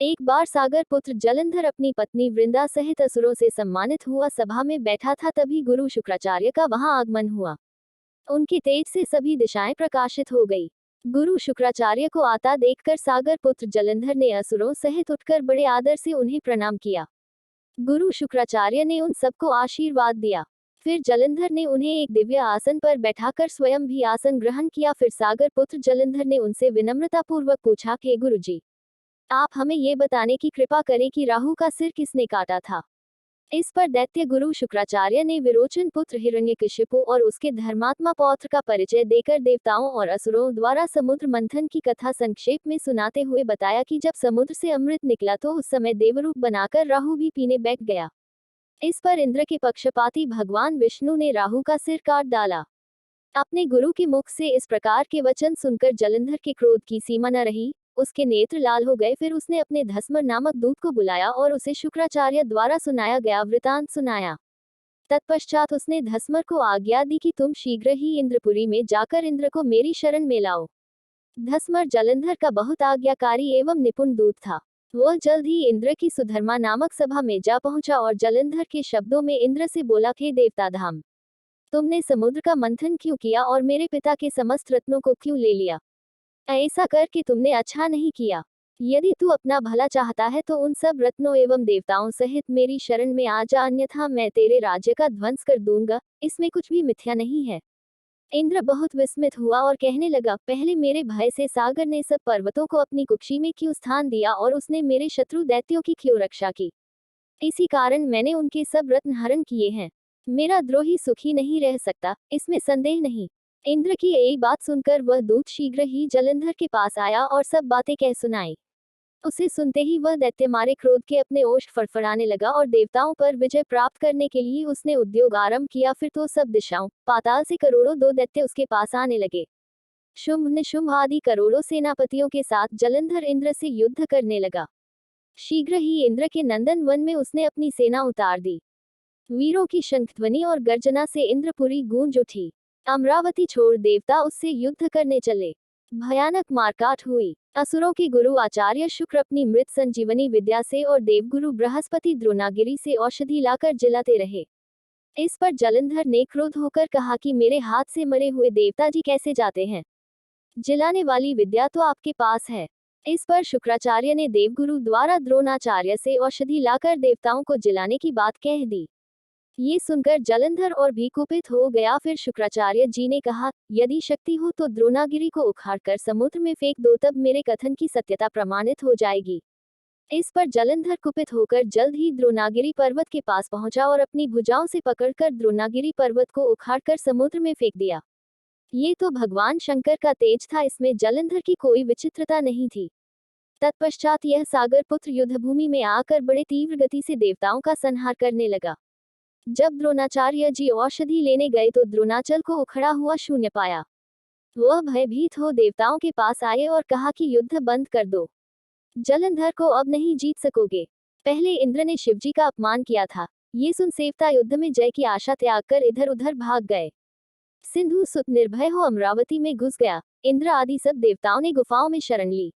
एक बार सागर पुत्र जलंधर अपनी पत्नी वृंदा सहित असुरों से सम्मानित हुआ सभा में बैठा था, तभी गुरु शुक्राचार्य का वहां आगमन हुआ। उनके तेज से सभी दिशाएं प्रकाशित हो गई। गुरु शुक्राचार्य को आता देखकर सागर पुत्र जलंधर ने असुरों सहित उठकर बड़े आदर से उन्हें प्रणाम किया। गुरु शुक्राचार्य ने उन सबको आशीर्वाद दिया। फिर जलंधर ने उन्हें एक दिव्य आसन पर बैठाकर स्वयं भी आसन ग्रहण किया। फिर सागर पुत्र जलंधर ने उनसे विनम्रतापूर्वक पूछा, हे गुरुजी, आप हमें ये बताने की कृपा करें कि राहु का सिर किसने काटा था। इस पर दैत्य गुरु शुक्राचार्य ने विरोचन पुत्र हिरण्यकशिपु और उसके धर्मात्मा पौत्र का परिचय देकर देवताओं और असुरों द्वारा समुद्र मंथन की कथा संक्षेप में सुनाते हुए बताया कि जब समुद्र से अमृत निकला तो उस समय देवरूप बनाकर राहु भी पीने बैठ गया। इस पर इंद्र के पक्षपाती भगवान विष्णु ने राहु का सिर काट डाला। अपने गुरु के मुख से इस प्रकार के वचन सुनकर जलंधर के क्रोध की सीमा न रही। उसके नेत्र लाल हो गए। फिर उसने अपने धस्मर नामक दूत को बुलाया और उसे शुक्राचार्य द्वारा सुनाया गया वृतांत सुनाया। तत्पश्चात उसने धस्मर को आज्ञा दी कि तुम शीघ्र ही इंद्रपुरी में जाकर इंद्र को मेरी शरण में लाओ। धस्मर जलंधर का बहुत आज्ञाकारी एवं निपुण दूत था। वह जल्द ही इंद्र की सुधर्मा नामक सभा में जा पहुंचा और जलंधर के शब्दों में इंद्र से बोला, हे देवता धाम, तुमने समुद्र का मंथन क्यों किया और मेरे पिता के समस्त रत्नों को क्यों ले लिया। ऐसा करके तुमने अच्छा नहीं किया। यदि तू अपना भला चाहता है तो उन सब रत्नों एवं देवताओं सहित मेरी शरण में आ जा, अन्यथा मैं तेरे राज्य का ध्वंस कर दूंगा। इसमें कुछ भी मिथ्या नहीं है। इंद्र बहुत विस्मित हुआ और कहने लगा, पहले मेरे भय से सागर ने सब पर्वतों को अपनी कुक्षी में क्यों स्थान दिया और उसने मेरे शत्रु दैत्यों की क्यों रक्षा की। इसी कारण मैंने उनके सब रत्न हरण किए हैं। मेरा द्रोही सुखी नहीं रह सकता, इसमें संदेह नहीं। इंद्र की यही बात सुनकर वह दूत शीघ्र ही जलंधर के पास आया और सब बातें कह सुनाई। उसे सुनते ही वह दैत्य मारे क्रोध के अपने ओष्ठ फड़फड़ाने लगा और देवताओं पर विजय प्राप्त करने के लिए उसने उद्योग आरंभ किया। फिर तो सब दिशाओं पाताल से करोड़ों दो दैत्य उसके पास आने लगे। शुंभ निशुंभ आदि करोड़ों सेनापतियों के साथ जलंधर इंद्र से युद्ध करने लगा। शीघ्र ही इंद्र के नंदन वन में उसने अपनी सेना उतार दी। वीरों की शंखध्वनि और गर्जना से इंद्रपुरी गूंज उठी। अमरावती छोड़ देवता उससे युद्ध करने चले। भयानक मारकाट हुई। असुरों के गुरु आचार्य शुक्र अपनी मृत संजीवनी विद्या से और देवगुरु बृहस्पति द्रोणागिरी से औषधि लाकर जिलाते रहे। इस पर जलंधर ने क्रोध होकर कहा कि मेरे हाथ से मरे हुए देवता जी कैसे जाते हैं। जिलाने वाली विद्या तो आपके पास है। इस पर शुक्राचार्य ने देवगुरु द्वारा द्रोणाचार्य से औषधि लाकर देवताओं को जिलाने की बात कह दी। ये सुनकर जलंधर और भी कुपित हो गया। फिर शुक्राचार्य जी ने कहा, यदि शक्ति हो तो द्रोणागिरी को उखाड़कर समुद्र में फेंक दो, तब मेरे कथन की सत्यता प्रमाणित हो जाएगी। इस पर जलंधर कुपित होकर जल्द ही द्रोणागिरी पर्वत के पास पहुंचा और अपनी भुजाओं से पकड़कर द्रोणागिरी पर्वत को उखाड़कर समुद्र में फेंक दिया। ये तो भगवान शंकर का तेज था, इसमें जलंधर की कोई विचित्रता नहीं थी। तत्पश्चात यह सागर पुत्र युद्धभूमि में आकर बड़े तीव्र गति से देवताओं का संहार करने लगा। जब द्रोणाचार्य जी औषधि लेने गए तो द्रोणाचल को उखड़ा हुआ शून्य पाया। वह भयभीत हो देवताओं के पास आए और कहा कि युद्ध बंद कर दो। जलंधर को अब नहीं जीत सकोगे। पहले इंद्र ने शिवजी का अपमान किया था। ये सुन सेवता युद्ध में जय की आशा त्याग कर इधर उधर भाग गए। सिंधु सुत निर्भय हो अमरावती में घुस गया। इंद्र आदि सब देवताओं ने गुफाओं में शरण ली।